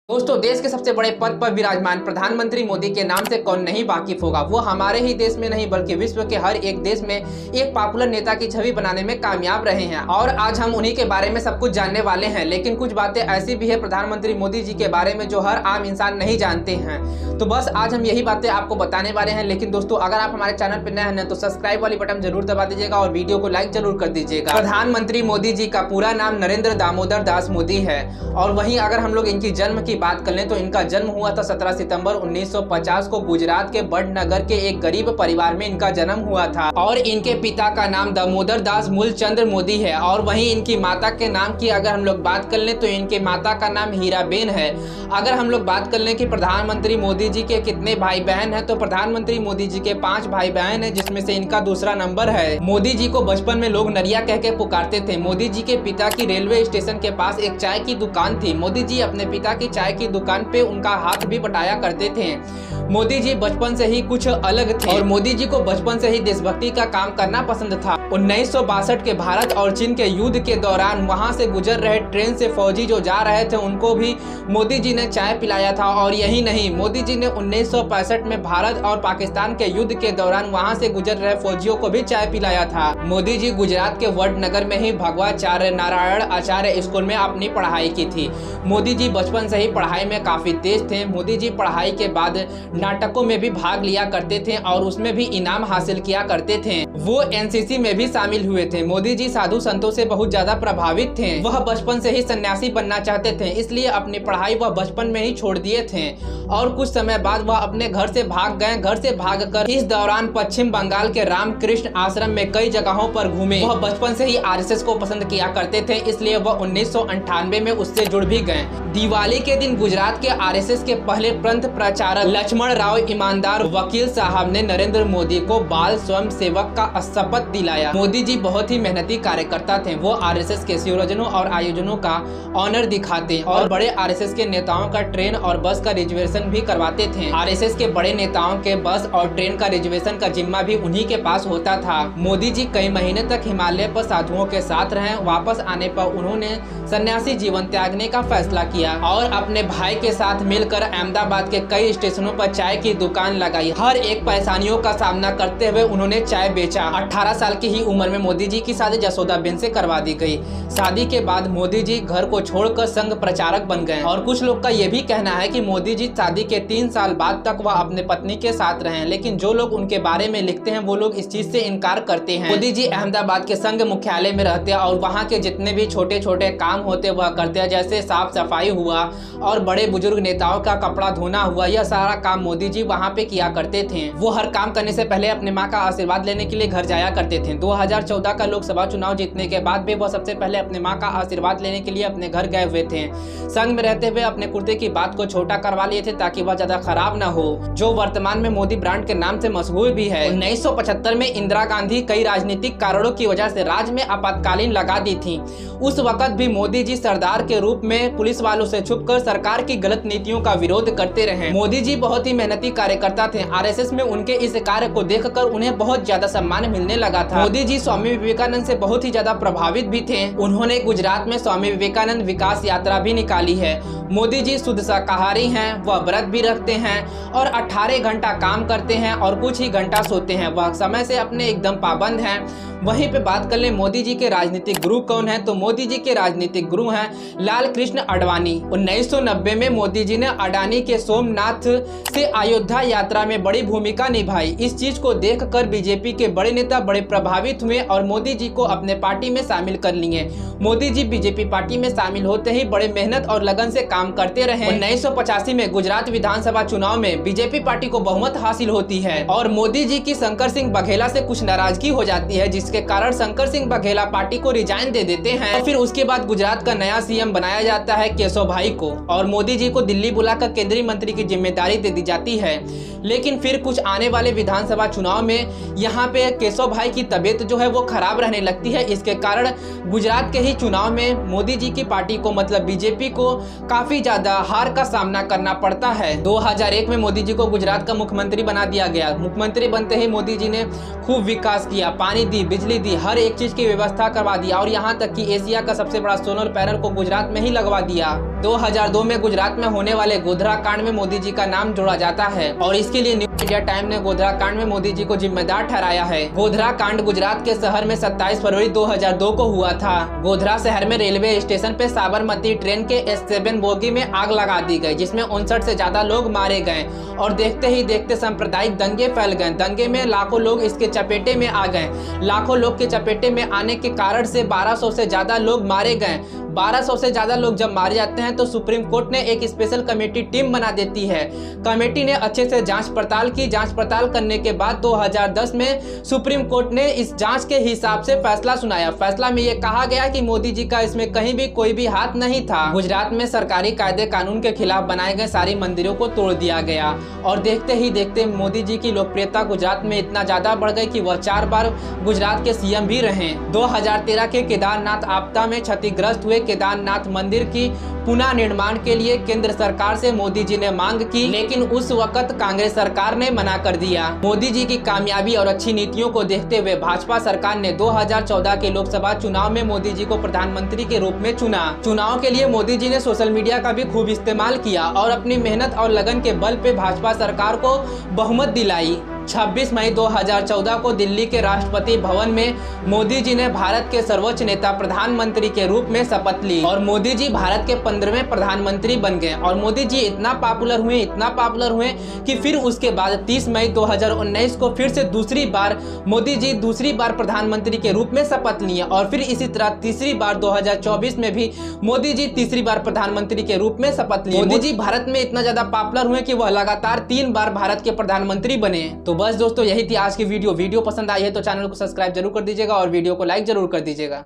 दोस्तों, देश के सबसे बड़े पद पर विराजमान प्रधानमंत्री मोदी के नाम से कौन नहीं वाकिफ होगा। वो हमारे ही देश में नहीं बल्कि विश्व के हर एक देश में एक पॉपुलर नेता की छवि बनाने में कामयाब रहे हैं और आज हम उन्हीं के बारे में सब कुछ जानने वाले हैं। लेकिन कुछ बातें ऐसी भी है प्रधानमंत्री मोदी जी के बारे में जो हर आम इंसान नहीं जानते हैं, तो बस आज हम यही बातें आपको बताने वाले हैं। लेकिन दोस्तों, अगर आप हमारे चैनल पर नए हैं तो सब्सक्राइब वाली बटन जरूर दबा दीजिएगा और वीडियो को लाइक जरूर कर दीजिएगा। प्रधानमंत्री मोदी जी का पूरा नाम नरेंद्र दामोदर दास मोदी है और वहीं अगर हम लोग इनकी जन्म की बात कर लें तो इनका जन्म हुआ था 17 सितंबर 1950 को गुजरात के बड़नगर के एक गरीब परिवार में इनका जन्म हुआ था और इनके पिता का नाम दामोदर दास मूलचंद्र मोदी है और वहीं इनकी माता के नाम की अगर हम लोग बात कर लें तो इनके माता का नाम हीराबेन है। अगर हम लोग बात कर लें कि प्रधानमंत्री मोदी जी के कितने भाई बहन हैं तो प्रधानमंत्री मोदी जी के 5 भाई बहन हैं, जिसमें से इनका दूसरा नंबर है। मोदी जी को बचपन में लोग नरिया कह के पुकारते थे। मोदी जी के पिता की रेलवे स्टेशन के पास एक चाय की दुकान थी। मोदी जी अपने पिता की चाय की दुकान पे उनका हाथ भी बटाया करते थे। मोदी जी बचपन से ही कुछ अलग थे और मोदी जी को बचपन से ही देशभक्ति का काम करना पसंद था। 1962 के भारत और चीन के युद्ध के दौरान वहां से गुजर रहे ट्रेन से फौजी जो जा रहे थे उनको भी मोदी जी ने चाय पिलाया था। और यही नहीं, मोदी जी ने 1965 में भारत और पाकिस्तान के युद्ध के दौरान वहां से गुजर रहे फौजियों को भी चाय पिलाया था। मोदी जी गुजरात के वडनगर में ही भगवाचार्य नारायण आचार्य स्कूल में अपनी पढ़ाई की थी। मोदी जी बचपन से ही पढ़ाई में काफी तेज थे। मोदी जी पढ़ाई के बाद नाटकों में भी भाग लिया करते थे और उसमें भी इनाम हासिल किया करते थे। वो एनसीसी में भी शामिल हुए थे। मोदी जी साधु संतों से बहुत ज्यादा प्रभावित थे। वह बचपन से ही सन्यासी बनना चाहते थे, इसलिए अपनी पढ़ाई वह बचपन में ही छोड़ दिए थे और कुछ समय बाद वह अपने घर से भाग गए। घर से भागकर इस दौरान पश्चिम बंगाल के रामकृष्ण आश्रम में कई जगहों पर घूमे। वह बचपन से ही आरएसएस को पसंद किया करते थे, इसलिए वह 1998 में उससे जुड़ भी गए। दिवाली के दिन गुजरात के आरएसएस के पहले पंथ प्रचारक लक्ष्मण राव ईमानदार वकील साहब ने नरेंद्र मोदी को बाल स्वयं सेवक का शपथ दिलाया। मोदी जी बहुत ही मेहनती कार्यकर्ता थे। वो आरएसएस के संयोजनों और आयोजनों का ऑनर दिखाते और बड़े आरएसएस के नेताओं का ट्रेन और बस का रिजर्वेशन भी करवाते थे। आरएसएस के बड़े नेताओं के बस और ट्रेन का रिजर्वेशन का जिम्मा भी उन्हीं के पास होता था। मोदी जी कई महीने तक हिमालय पर साधुओं के साथ रहे। वापस आने पर उन्होंने सन्यासी जीवन त्यागने का फैसला किया और अपने भाई के साथ मिलकर अहमदाबाद के कई स्टेशनों पर चाय की दुकान लगाई। हर एक परेशानियों का सामना करते हुए उन्होंने चाय बेचा। 18 साल की ही उम्र में मोदी जी की शादी जसोदाबेन से करवा दी गई। शादी के बाद मोदी जी घर को छोड़कर संघ प्रचारक बन गए और कुछ लोग का यह भी कहना है कि मोदी जी शादी के 3 साल बाद तक वह अपने पत्नी के साथ रहे। लेकिन जो लोग उनके बारे में लिखते हैं वो लोग इस चीज से इनकार करते हैं। मोदी जी अहमदाबाद के संघ मुख्यालय में रहते और वहाँ के जितने भी छोटे छोटे काम होते वह करते हैं, जैसे साफ सफाई हुआ और बड़े बुजुर्ग नेताओं का कपड़ा धोना हुआ। यह सारा काम मोदी जी वहाँ पे किया करते थे। वो हर काम करने से पहले अपने माँ का आशीर्वाद लेने के लिए घर जाया करते थे। 2014 का लोकसभा चुनाव जीतने के बाद भी वह सबसे पहले अपने माँ का आशीर्वाद लेने के लिए अपने घर गए हुए थे। संघ में रहते हुए अपने कुर्ते की बात को छोटा करवा लिए थे ताकि वह ज्यादा खराब न हो, जो वर्तमान में मोदी ब्रांड के नाम से मशहूर भी है। 1975 में इंदिरा गांधी कई राजनीतिक कारणों की वजह से राज्य में आपातकालीन लगा दी थी। उस वक्त भी मोदी जी सरदार के रूप में पुलिस वालों से छुपकर सरकार की गलत नीतियों का विरोध करते रहे। मोदी जी बहुत ही मेहनती कार्यकर्ता थे। आरएसएस में उनके इस कार्य को देखकर उन्हें बहुत ज्यादा सम्मान मिलने लगा था। मोदी जी स्वामी विवेकानंद से बहुत ही ज्यादा प्रभावित भी थे। उन्होंने गुजरात में स्वामी विवेकानंद विकास यात्रा भी निकाली है। मोदी जी शुद्ध शाकाहारी हैं, वह व्रत भी रखते हैं और 18 घंटा काम करते हैं और कुछ ही घंटा सोते हैं। वह समय से अपने एकदम पाबंद हैं। वहीं पे बात कर ले मोदी जी के राजनीतिक गुरु कौन है तो मोदी जी के राजनीतिक गुरु हैं लाल कृष्ण आडवाणी। 1990 में मोदी जी ने अडानी के सोमनाथ से अयोध्या यात्रा में बड़ी भूमिका निभाई। इस चीज को देखकर बीजेपी के बड़े नेता बड़े प्रभावित हुए और मोदी जी को अपने पार्टी में शामिल कर लिए। मोदी जी बीजेपी पार्टी में शामिल होते ही बड़े मेहनत और लगन से काम करते रहे। 1985 में गुजरात विधानसभा चुनाव में बीजेपी पार्टी को बहुमत हासिल होती है और मोदी जी की शंकर सिंह बघेला से कुछ नाराजगी हो जाती है, जिसके कारण शंकर सिंह बघेला पार्टी को रिजाइन दे देते हैं और फिर उसके बाद गुजरात का नया सीएम बनाया जाता है केशव भाई को और मोदी जी को दिल्ली बुलाकर केंद्रीय मंत्री की जिम्मेदारी दे दी जाती है। लेकिन फिर कुछ आने वाले विधानसभा चुनाव में यहाँ पे केशव भाई की तबीयत जो है वो खराब रहने लगती है। इसके कारण गुजरात के ही चुनाव में मोदी जी की पार्टी को मतलब बीजेपी को काफी ज्यादा हार का सामना करना पड़ता है। 2001 में मोदी जी को गुजरात का मुख्यमंत्री बना दिया गया। मुख्यमंत्री बनते ही मोदी जी ने खूब विकास किया, पानी दी, बिजली दी, हर एक चीज की व्यवस्था करवा दी और यहाँ तक कि एशिया का सबसे बड़ा सोलर सोलर पैनल को गुजरात में ही लगवा दिया। 2002 में गुजरात में होने वाले गोधरा कांड में मोदी जी का नाम जोड़ा जाता है और इसके लिए न्यू इंडिया टाइम ने गोधरा कांड में मोदी जी को जिम्मेदार ठहराया है। गोधरा कांड गुजरात के शहर में 27 फरवरी 2002 को हुआ था। गोधरा शहर में रेलवे स्टेशन पे साबरमती ट्रेन के S7 बोगी में आग लगा दी गई, जिसमें 59 से ज्यादा लोग मारे गए और देखते ही देखते सांप्रदायिक दंगे फैल गए। दंगे में लाखों लोग इसके चपेटे में आ गए। लाखों लोग के चपेटे में आने के कारण से 1200 से ज्यादा लोग मारे गए। 1200 से ज्यादा लोग जब मारे जाते हैं तो सुप्रीम कोर्ट ने एक स्पेशल कमेटी टीम बना देती है। कमेटी ने अच्छे से जांच पड़ताल की। जांच पड़ताल करने के बाद 2010 में सुप्रीम कोर्ट ने इस जांच के हिसाब से फैसला सुनाया। फैसला में यह कहा गया कि मोदी जी का इसमें कहीं भी कोई भी हाथ नहीं था। गुजरात में सरकारी कायदे कानून के खिलाफ बनाए गए सारी मंदिरों को तोड़ दिया गया और देखते ही देखते मोदी जी की लोकप्रियता गुजरात में इतना ज्यादा बढ़ गई कि वह 4 बार गुजरात के सीएम भी रहे। 2013 के केदारनाथ आपदा में क्षतिग्रस्त हुए केदारनाथ मंदिर की पुनः निर्माण के लिए केंद्र सरकार से मोदी जी ने मांग की, लेकिन उस वक्त कांग्रेस सरकार ने मना कर दिया। मोदी जी की कामयाबी और अच्छी नीतियों को देखते हुए भाजपा सरकार ने 2014 के लोकसभा चुनाव में मोदी जी को प्रधानमंत्री के रूप में चुना। चुनाव के लिए मोदी जी ने सोशल मीडिया का भी खूब इस्तेमाल किया और अपनी मेहनत और लगन के बल पे भाजपा सरकार को बहुमत दिलाई। 26 मई 2014 को दिल्ली के राष्ट्रपति भवन में मोदी जी ने भारत के सर्वोच्च नेता प्रधानमंत्री के रूप में शपथ ली और मोदी जी भारत के 15वें प्रधानमंत्री बन गए। और मोदी जी इतना पॉपुलर हुए कि फिर उसके बाद 30 मई 2019 को फिर से दूसरी बार मोदी जी दूसरी बार प्रधानमंत्री के रूप में शपथ लिए और फिर इसी तरह तीसरी बार 2024 में भी मोदी जी तीसरी बार प्रधानमंत्री के रूप में शपथ लिए। मोदी जी भारत में इतना ज्यादा पॉपुलर हुए कि वह लगातार 3 बार भारत के प्रधानमंत्री बने। तो बस दोस्तों यही थी आज की वीडियो पसंद आई है तो चैनल को सब्सक्राइब जरूर कर दीजिएगा और वीडियो को लाइक जरूर कर दीजिएगा।